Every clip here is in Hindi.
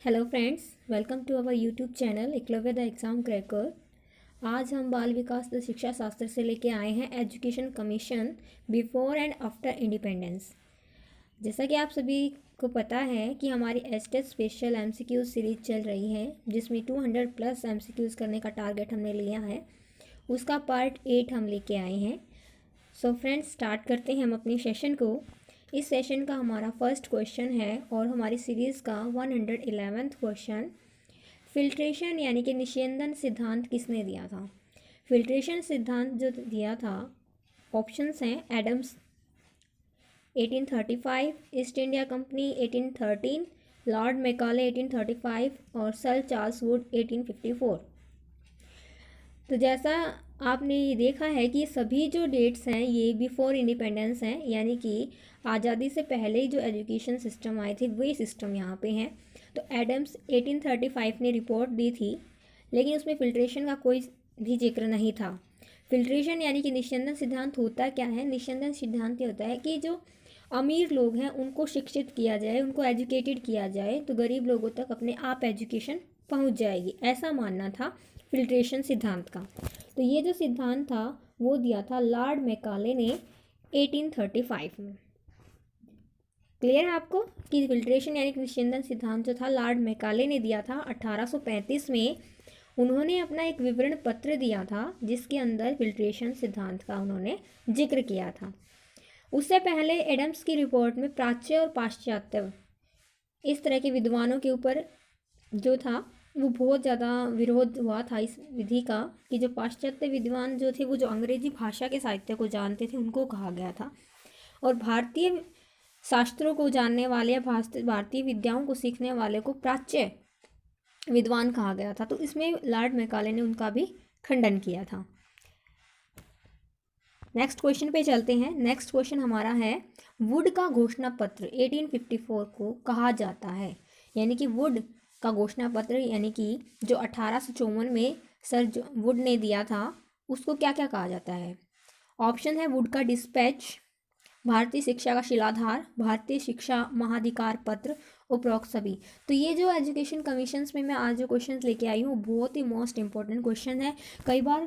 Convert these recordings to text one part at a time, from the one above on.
Hello friends, welcome to our YouTube channel Eklavya the exam cracker. आज हम बाल विकास व शिक्षा शास्त्र से लेके आए हैं education commission before and after independence. जैसा कि आप सभी को पता है कि हमारी एस्टेट स्पेशल एमसीक्यूज सीरीज चल रही है, जिसमें 200 प्लस एमसीक्यूज करने का टारगेट हमने लिया है। उसका पार्ट 8 हम लेके आए हैं। सो फ्रेंड्स, स्टार्ट करते हैं हम अपने सेशन को। इस सेशन का हमारा फर्स्ट क्वेश्चन है और हमारी सीरीज़ का 111th क्वेश्चन, फिल्ट्रेशन यानी कि निस्यंदन सिद्धांत किसने दिया था। फिल्ट्रेशन सिद्धांत जो दिया था, ऑप्शंस हैं Adams 1835, East India Company 1813, Lord Macaulay 1835 और सर चार्ल्स वुड 1854। तो जैसा आपने ये देखा है कि सभी जो डेट्स हैं ये बिफोर इंडिपेंडेंस हैं, यानी कि आज़ादी से पहले ही जो एजुकेशन सिस्टम आए थे वही सिस्टम यहाँ पे हैं। तो एडम्स 1835 ने रिपोर्ट दी थी, लेकिन उसमें फिल्ट्रेशन का कोई भी जिक्र नहीं था। फिल्ट्रेशन यानी कि निस्यंदन सिद्धांत होता क्या है? निस्यंदन सिद्धांत ये होता है कि जो अमीर लोग हैं उनको शिक्षित किया जाए, उनको एजुकेटेड किया जाए, तो गरीब लोगों तक अपने आप एजुकेशन पहुँच जाएगी, ऐसा मानना था फिल्ट्रेशन सिद्धांत का। तो ये जो सिद्धांत था वो दिया था लॉर्ड मैकाले ने 1835 में। क्लियर है आपको कि फिल्ट्रेशन यानी कि निस्यंदन सिद्धांत जो था लॉर्ड मैकाले ने दिया था 1835 में। उन्होंने अपना एक विवरण पत्र दिया था जिसके अंदर फिल्ट्रेशन सिद्धांत का उन्होंने जिक्र किया था। उससे पहले एडम्स की रिपोर्ट में प्राच्य और पाश्चात्य इस तरह के विद्वानों के ऊपर जो था वो बहुत ज़्यादा विरोध हुआ था इस विधि का, कि जो पाश्चात्य विद्वान जो थे वो जो अंग्रेजी भाषा के साहित्य को जानते थे उनको कहा गया था, और भारतीय शास्त्रों को जानने वाले या भारतीय विद्याओं को सीखने वाले को प्राच्य विद्वान कहा गया था। तो इसमें लॉर्ड मैकाले ने उनका भी खंडन किया था। नेक्स्ट क्वेश्चन पे चलते हैं। नेक्स्ट क्वेश्चन हमारा है, वुड का घोषणा पत्र 1854 को कहा जाता है, यानी कि वुड का घोषणा पत्र यानी कि जो 1854 में सर वुड ने दिया था उसको क्या क्या कहा जाता है? ऑप्शन है वुड का डिस्पैच, भारतीय शिक्षा का शिलाधार, भारतीय शिक्षा महाधिकार पत्र, उपरोक्त सभी। तो ये जो एजुकेशन कमीशंस में मैं आज जो क्वेश्चन लेके आई हूँ बहुत ही मोस्ट इंपॉर्टेंट क्वेश्चन है। कई बार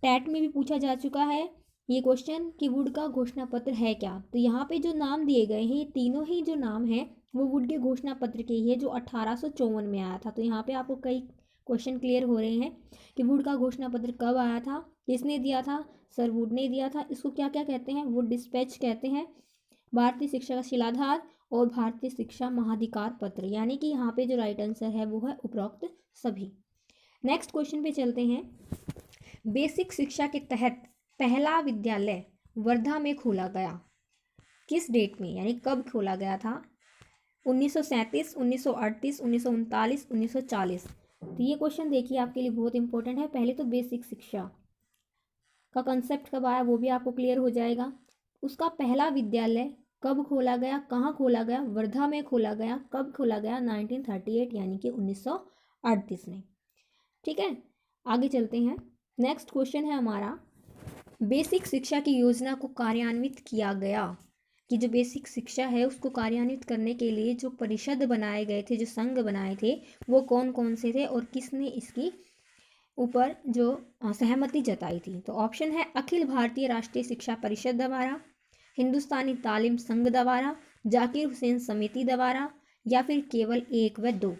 टैट में भी पूछा जा चुका है ये क्वेश्चन कि वुड का घोषणा पत्र है क्या। तो यहाँ पे जो नाम दिए गए हैं ये तीनों ही जो नाम हैं वो वुड के घोषणा पत्र के ही है जो 1854 में आया था। तो यहाँ पे आपको कई क्वेश्चन क्लियर हो रहे हैं कि वुड का घोषणा पत्र कब आया था, किसने दिया था, सर वुड ने दिया था। इसको क्या क्या कहते हैं? वुड डिस्पैच कहते हैं, भारतीय शिक्षा का शिलाधार और भारतीय शिक्षा महाधिकार पत्र, यानी कि यहाँ पे जो राइट आंसर है वो है उपरोक्त सभी। नेक्स्ट क्वेश्चन पे चलते हैं। बेसिक शिक्षा के तहत पहला विद्यालय वर्धा में खोला गया, किस डेट में, यानी कब खोला गया था? 1937, 1938, 1939, 1940। तो ये क्वेश्चन देखिए आपके लिए बहुत इंपॉर्टेंट है। पहले तो बेसिक शिक्षा का कंसेप्ट कब आया वो भी आपको क्लियर हो जाएगा। उसका पहला विद्यालय कब खोला गया, कहाँ खोला गया? वर्धा में खोला गया। कब खोला गया? 1938 यानी कि 1938 में। ठीक है, आगे चलते हैं। नेक्स्ट क्वेश्चन है हमारा, बेसिक शिक्षा की योजना को कार्यान्वित किया गया, कि जो बेसिक शिक्षा है उसको कार्यान्वित करने के लिए जो परिषद बनाए गए थे, जो संघ बनाए थे, वो कौन कौन से थे और किसने इसकी ऊपर जो सहमति जताई थी? तो ऑप्शन है अखिल भारतीय राष्ट्रीय शिक्षा परिषद द्वारा, हिंदुस्तानी तालीम संघ द्वारा, जाकिर हुसैन समिति द्वारा, या फिर केवल 1 व 2।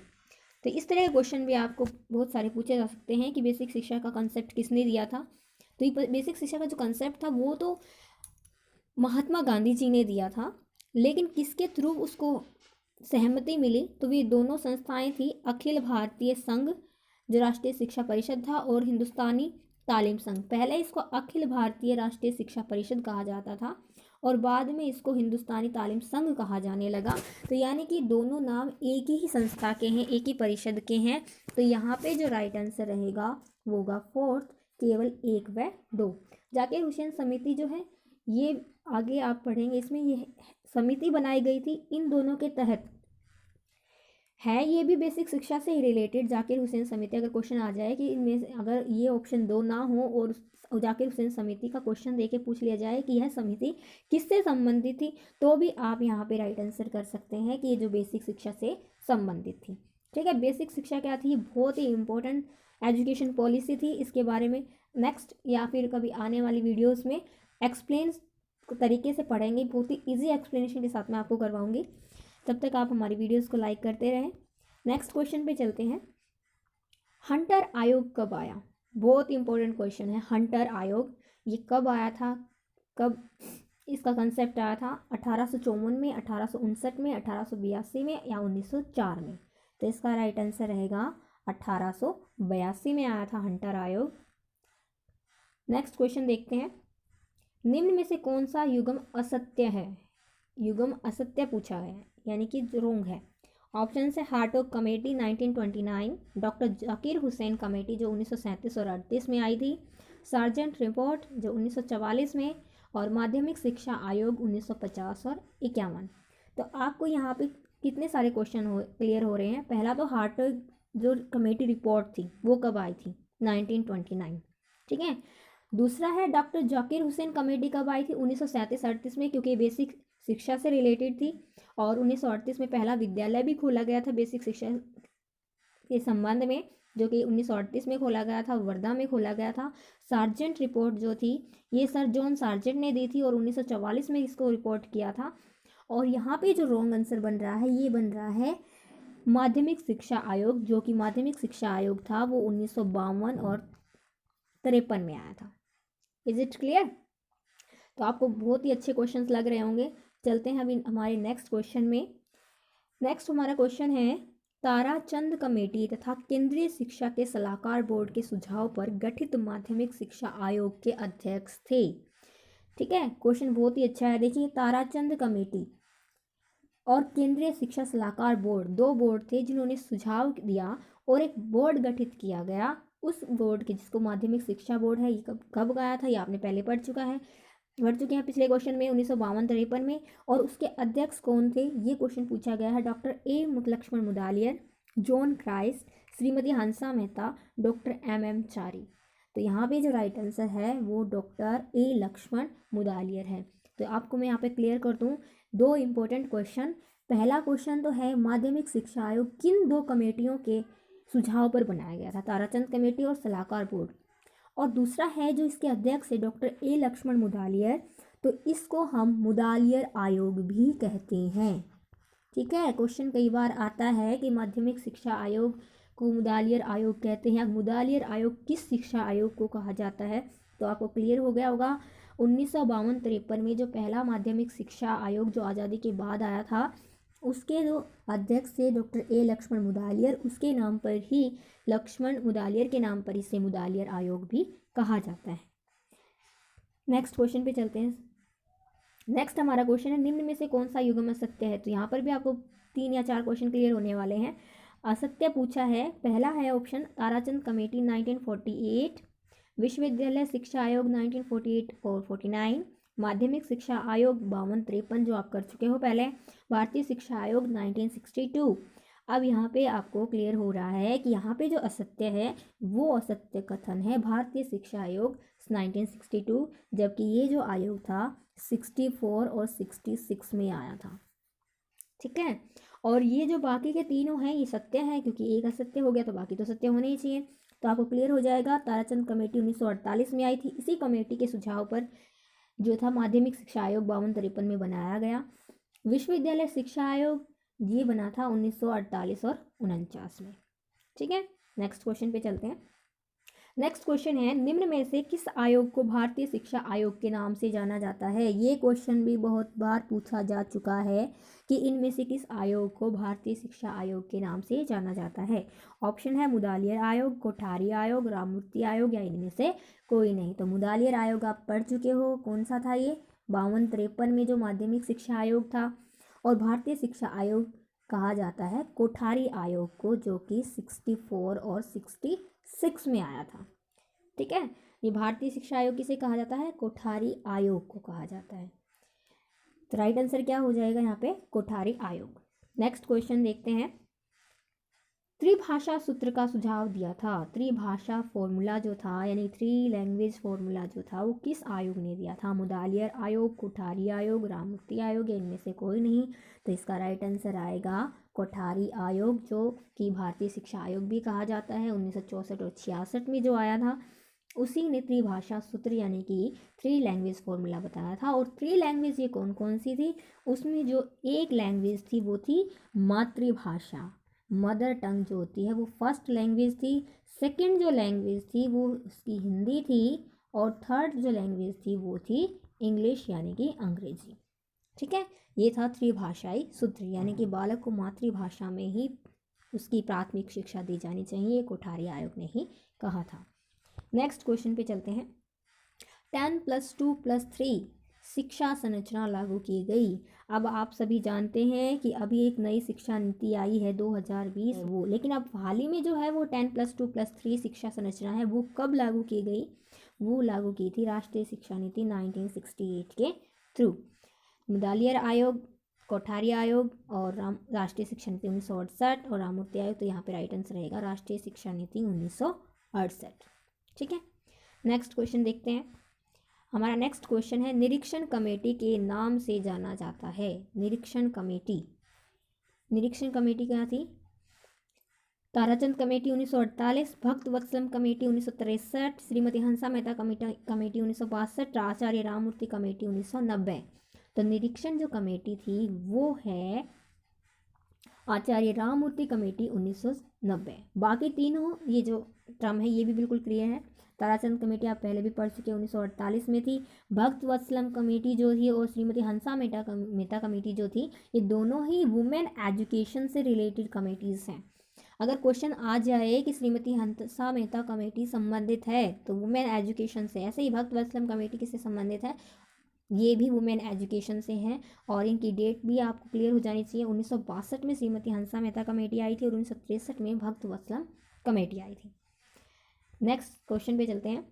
तो इस तरह के क्वेश्चन भी आपको बहुत सारे पूछे जा सकते हैं कि बेसिक शिक्षा का कंसेप्ट किसने दिया था। तो ये बेसिक शिक्षा का जो कंसेप्ट था वो तो महात्मा गांधी जी ने दिया था, लेकिन किसके थ्रू उसको सहमति मिली? तो ये दोनों संस्थाएं थी, अखिल भारतीय संघ जो राष्ट्रीय शिक्षा परिषद था और हिंदुस्तानी तालीम संघ। पहले इसको अखिल भारतीय राष्ट्रीय शिक्षा परिषद कहा जाता था और बाद में इसको हिंदुस्तानी तालीम संघ कहा जाने लगा। तो यानी कि दोनों नाम एक ही संस्था के हैं, एक ही परिषद के हैं। तो यहाँ पे जो राइट आंसर रहेगा वो होगा फोर्थ, केवल 1 व 2। जाकिर हुसैन समिति जो है ये आगे आप पढ़ेंगे, इसमें ये समिति बनाई गई थी इन दोनों के तहत है। ये भी बेसिक शिक्षा से ही रिलेटेड जाकिर हुसैन समिति। अगर क्वेश्चन आ जाए कि इनमें से अगर ये ऑप्शन 2 ना हो और जाकिर हुसैन समिति का क्वेश्चन देके पूछ लिया जाए कि यह समिति किससे संबंधित थी, तो भी आप यहाँ पे राइट आंसर कर सकते हैं कि ये जो बेसिक शिक्षा से संबंधित थी। ठीक है। बेसिक शिक्षा क्या थी, बहुत ही इंपॉर्टेंट एजुकेशन पॉलिसी थी। इसके बारे में नेक्स्ट या फिर कभी आने वाली वीडियोस में एक्सप्लेन तरीके से पढ़ेंगे, बहुत ही ईजी एक्सप्लेनेशन के साथ मैं आपको करवाऊंगी। तब तक आप हमारी वीडियोस को लाइक करते रहें। नेक्स्ट क्वेश्चन पे चलते हैं। हंटर आयोग कब आया? बहुत इंपॉर्टेंट क्वेश्चन है। हंटर आयोग ये कब आया था, कब इसका कंसेप्ट आया था? 1854 में, 1859 में, 1882 में या 1904 में? तो इसका राइट आंसर रहेगा 1882 में आया था हंटर आयोग। नेक्स्ट क्वेश्चन देखते हैं। निम्न में से कौन सा युग्म असत्य है? युग्म असत्य पूछा है, यानी कि रोंग है। ऑप्शन है Hartog committee 1929, doctor Zakir Hussain committee जो 1937 और 38 में आई थी, सार्जेंट रिपोर्ट जो 1944 में, और माध्यमिक शिक्षा आयोग 1950 और 51। तो आपको यहाँ पे कितने सारे क्वेश्चन क्लियर हो रहे हैं। पहला तो हार्टोग जो कमेटी रिपोर्ट थी वो कब आई थी? 1929, ठीक है। दूसरा है डॉक्टर जाकिर हुसैन कमेटी कब आई थी? 1937-38 में, क्योंकि बेसिक शिक्षा से रिलेटेड थी। और 1938 में पहला विद्यालय भी खोला गया था बेसिक शिक्षा के संबंध में, जो कि 1938 में खोला गया था, वर्धा में खोला गया था। सार्जेंट रिपोर्ट जो थी ये सर जॉन सार्जेंट ने दी थी और 1944 में इसको रिपोर्ट किया था। और यहाँ पे जो रॉन्ग आंसर बन रहा है ये बन रहा है माध्यमिक शिक्षा आयोग, जो कि माध्यमिक शिक्षा आयोग था वो 1952 और 53 में आया था। Is it clear? तो आपको बहुत ही अच्छे क्वेश्चंस लग रहे होंगे। चलते हैं अभी हमारे नेक्स्ट क्वेश्चन में। नेक्स्ट हमारा क्वेश्चन है, ताराचंद कमेटी तथा केंद्रीय शिक्षा के सलाहकार बोर्ड के सुझाव पर गठित माध्यमिक शिक्षा आयोग के अध्यक्ष थे। ठीक है, क्वेश्चन बहुत ही अच्छा है। देखिए, ताराचंद कमेटी और केंद्रीय शिक्षा सलाहकार बोर्ड, दो बोर्ड थे जिन्होंने सुझाव दिया और एक बोर्ड गठित किया गया। उस बोर्ड के, जिसको माध्यमिक शिक्षा बोर्ड है, ये कब गया था ये आपने पहले पढ़ चुके हैं पिछले क्वेश्चन में 1952-53 में। और उसके अध्यक्ष कौन थे ये क्वेश्चन पूछा गया है। Doctor A Lakshman Mudaliar, John क्राइस, श्रीमती हंसा मेहता, डॉक्टर MM चारी। तो यहाँ पे जो राइट आंसर है वो डॉक्टर ए लक्ष्मण मुदालियर है। तो आपको मैं यहाँ पे क्लियर कर दूँ दो इम्पोर्टेंट क्वेश्चन। पहला क्वेश्चन तो है माध्यमिक शिक्षा आयोग किन दो कमेटियों के सुझाव पर बनाया गया था, ताराचंद कमेटी और सलाहकार बोर्ड। और दूसरा है जो इसके अध्यक्ष है डॉक्टर ए लक्ष्मण मुदालियर, तो इसको हम मुदालियर आयोग भी कहते हैं। ठीक है, क्वेश्चन कई बार आता है कि माध्यमिक शिक्षा आयोग को मुदालियर आयोग कहते हैं। मुदालियर आयोग किस शिक्षा आयोग को कहा जाता है? तो आपको क्लियर हो गया होगा। 1952-53 में जो पहला माध्यमिक शिक्षा आयोग जो आज़ादी के बाद आया था, उसके जो अध्यक्ष थे डॉक्टर ए लक्ष्मण मुदालियर, उसके नाम पर ही, लक्ष्मण मुदालियर के नाम पर इसे मुदालियर आयोग भी कहा जाता है। नेक्स्ट क्वेश्चन पे चलते हैं। नेक्स्ट हमारा क्वेश्चन है, निम्न में से कौन सा युग्म असत्य है? तो यहाँ पर भी आपको 3 या 4 क्वेश्चन क्लियर होने वाले हैं। असत्य पूछा है, पहला है ऑप्शन ताराचंद कमेटी 1948, विश्वविद्यालय शिक्षा आयोग 1948 और 49, माध्यमिक शिक्षा आयोग 52-53 जो आप कर चुके हो पहले, भारतीय शिक्षा आयोग 1962। अब यहाँ पे आपको क्लियर हो रहा है कि यहाँ पे जो असत्य है वो असत्य कथन है भारतीय शिक्षा आयोग 1962, जबकि ये जो आयोग था 64 और 66 में आया था। ठीक है, और ये जो बाकी के तीनों हैं ये सत्य है, क्योंकि एक असत्य हो गया तो बाकी तो सत्य होने ही चाहिए। तो आपको क्लियर हो जाएगा। ताराचंद कमेटी 1948 में आई थी। इसी कमेटी के सुझाव पर जो था माध्यमिक शिक्षा आयोग 52-53 में बनाया गया। विश्वविद्यालय शिक्षा आयोग ये बना था 1948 और 49 में। ठीक है, नेक्स्ट क्वेश्चन पे चलते हैं। नेक्स्ट क्वेश्चन है, निम्न में से किस आयोग को भारतीय शिक्षा आयोग के नाम से जाना जाता है? ये क्वेश्चन भी बहुत बार पूछा जा चुका है कि इनमें से किस आयोग को भारतीय शिक्षा आयोग के नाम से जाना जाता है। ऑप्शन है मुदालियर आयोग, कोठारी आयोग, राममूर्ति आयोग या इनमें से कोई नहीं। तो मुदालियर आयोग आप पढ़ चुके हो, कौन सा था ये? 52-53 में जो माध्यमिक शिक्षा आयोग था। और भारतीय शिक्षा आयोग कहा जाता है कोठारी आयोग को, जो कि 64 और 66 में आया था। ठीक है, ये भारतीय शिक्षा आयोग किसे कहा जाता है? कोठारी आयोग को कहा जाता है। तो राइट आंसर क्या हो जाएगा यहाँ पे? कोठारी आयोग। नेक्स्ट क्वेश्चन देखते हैं। त्रिभाषा सूत्र का सुझाव दिया था। त्रिभाषा फॉर्मूला जो था यानी 3 लैंग्वेज फॉर्मूला जो था वो किस आयोग ने दिया था? मुदालियर आयोग, कोठारी आयोग, राममूर्ति आयोग, या इनमें से कोई नहीं। तो इसका राइट आंसर आएगा कोठारी आयोग, जो कि भारतीय शिक्षा आयोग भी कहा जाता है। 1964 और 66 में जो आया था उसी ने त्रिभाषा सूत्र यानी कि 3 लैंग्वेज फॉर्मूला बताया था। और 3 लैंग्वेज ये कौन कौन सी थी? उसमें जो एक लैंग्वेज थी वो थी मातृभाषा, मदर टंग जो होती है वो फर्स्ट लैंग्वेज थी। सेकंड जो लैंग्वेज थी वो उसकी हिंदी थी। और थर्ड जो लैंग्वेज थी वो थी इंग्लिश यानी कि अंग्रेजी। ठीक है, ये था त्रिभाषाई सूत्र यानी कि बालक को मातृभाषा में ही उसकी प्राथमिक शिक्षा दी जानी चाहिए, कोठारी आयोग ने ही कहा था। नेक्स्ट क्वेश्चन पे चलते हैं। 10+2+3 शिक्षा संरचना लागू की गई। अब आप सभी जानते हैं कि अभी एक नई शिक्षा नीति आई है 2020 वो, लेकिन अब हाल ही में जो है वो 10+2+3 शिक्षा संरचना है वो कब लागू की गई? वो लागू की थी राष्ट्रीय शिक्षा नीति 1968 के थ्रू। मुदालियर आयोग, कोठारी आयोग और राष्ट्रीय शिक्षा नीति 1968 और राममूर्ति आयोग। तो यहाँ पे राइट आंसर रहेगा राष्ट्रीय शिक्षा नीति 1968। ठीक है, नेक्स्ट क्वेश्चन देखते हैं। हमारा नेक्स्ट क्वेश्चन है निरीक्षण कमेटी के नाम से जाना जाता है। निरीक्षण कमेटी क्या थी? ताराचंद कमेटी 1948, भक्त वत्सलम कमेटी 1963, श्रीमती हंसा मेहता कमेटी 1962, आचार्य राममूर्ति कमेटी 1990। तो निरीक्षण जो कमेटी थी वो है आचार्य राममूर्ति कमेटी 1990। बाकी तीनों ये जो टर्म है ये भी बिल्कुल क्लियर है। ताराचंद कमेटी आप पहले भी पढ़ चुके हैं, 1948 में थी। भक्त वत्सलम कमेटी जो थी और श्रीमती हंसा मेहता कमेटी जो थी, ये दोनों ही वुमेन एजुकेशन से रिलेटेड कमेटीज़ हैं। अगर क्वेश्चन आ जाए कि श्रीमती हंसा मेहता कमेटी संबंधित है तो वुमेन एजुकेशन से, ऐसे ही भक्त वत्सलम कमेटी किससे संबंधित है? ये भी वुमेन एजुकेशन से हैं। और इनकी डेट भी आपको क्लियर हो जानी चाहिए। 1962 में श्रीमती हंसा मेहता कमेटी आई थी और 1963 में भक्त वत्सलम कमेटी आई थी। नेक्स्ट क्वेश्चन पे चलते हैं।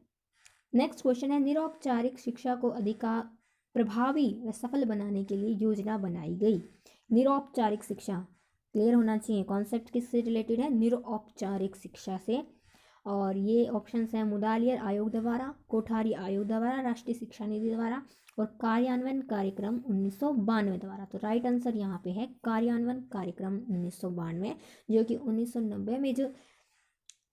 नेक्स्ट क्वेश्चन है निरौपचारिक शिक्षा को अधिक प्रभावी व सफल बनाने के लिए योजना बनाई गई। निरौपचारिक शिक्षा क्लियर होना चाहिए, कॉन्सेप्ट किससे रिलेटेड है? निरौपचारिक शिक्षा से। और ये ऑप्शंस हैं मुदालियर आयोग द्वारा, कोठारी आयोग द्वारा, राष्ट्रीय शिक्षा नीति द्वारा और कार्यान्वयन कार्यक्रम 1992 द्वारा। तो राइट आंसर यहाँ पे है कार्यान्वयन कार्यक्रम 1992, जो कि 1990 में जो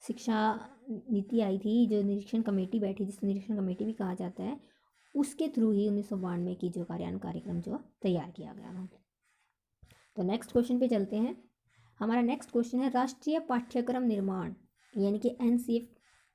शिक्षा नीति आई थी, जो निरीक्षण कमेटी बैठी जिसको निरीक्षण कमेटी भी कहा जाता है, उसके थ्रू ही 1992 की जो कार्यान्वयन कार्यक्रम जो तैयार किया गया था। तो नेक्स्ट क्वेश्चन पे चलते हैं। हमारा नेक्स्ट क्वेश्चन है राष्ट्रीय पाठ्यक्रम निर्माण यानी कि NCF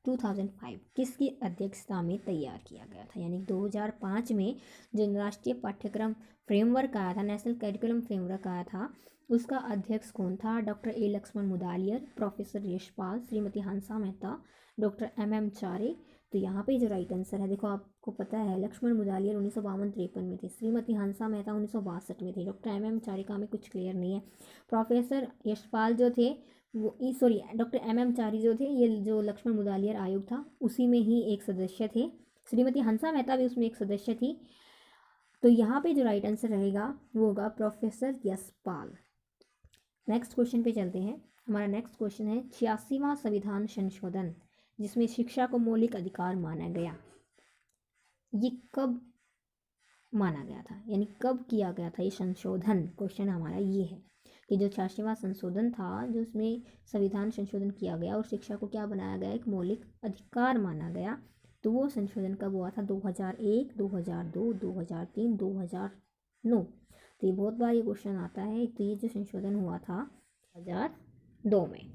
2005 किसकी अध्यक्षता में तैयार किया गया था? यानी 2005 में जो राष्ट्रीय पाठ्यक्रम फ्रेमवर्क आया था, नेशनल करिकुलम फ्रेमवर्क आया था, उसका अध्यक्ष कौन था? Doctor A Lakshman Mudaliar, professor Yashpal, Shrimati Hansa Mehta, doctor MM Chari. तो यहाँ पे जो राइट आंसर है, देखो आपको पता है लक्ष्मण मुदालियर 1952-53 में थे, श्रीमती हंसा मेहता 1962 में थे, डॉक्टर MM चारे का हमें कुछ क्लियर नहीं है। प्रोफेसर यशपाल जो थे वो डॉक्टर MM चारी जो थे, ये जो लक्ष्मण मुदालियर आयोग था उसी में ही एक सदस्य थे। श्रीमती हंसा मेहता भी उसमें एक सदस्य थी। तो यहाँ पे जो राइट आंसर रहेगा वो होगा प्रोफेसर यशपाल। नेक्स्ट क्वेश्चन पे चलते हैं। हमारा नेक्स्ट क्वेश्चन है 86वां संविधान संशोधन जिसमें शिक्षा को मौलिक अधिकार माना गया, ये कब माना गया था? यानी कब किया गया था ये संशोधन? क्वेश्चन हमारा ये है कि जो 86वां संशोधन था, जो उसमें संविधान संशोधन किया गया और शिक्षा को क्या बनाया गया? एक मौलिक अधिकार माना गया। तो वो संशोधन कब हुआ था? 2001, 2002, 2003, 2009। तो ये बहुत बार ये क्वेश्चन आता है। तो ये जो संशोधन हुआ था 2002 में।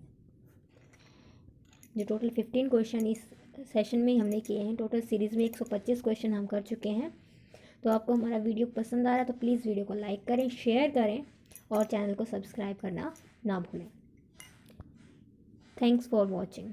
जो टोटल 15 क्वेश्चन इस सेशन में हमने किए हैं, टोटल सीरीज़ में 125 क्वेश्चन हम कर चुके हैं। तो आपको हमारा वीडियो पसंद आ रहा है तो प्लीज़ वीडियो को लाइक करें, शेयर करें और चैनल को सब्सक्राइब करना ना भूलें। Thanks for watching.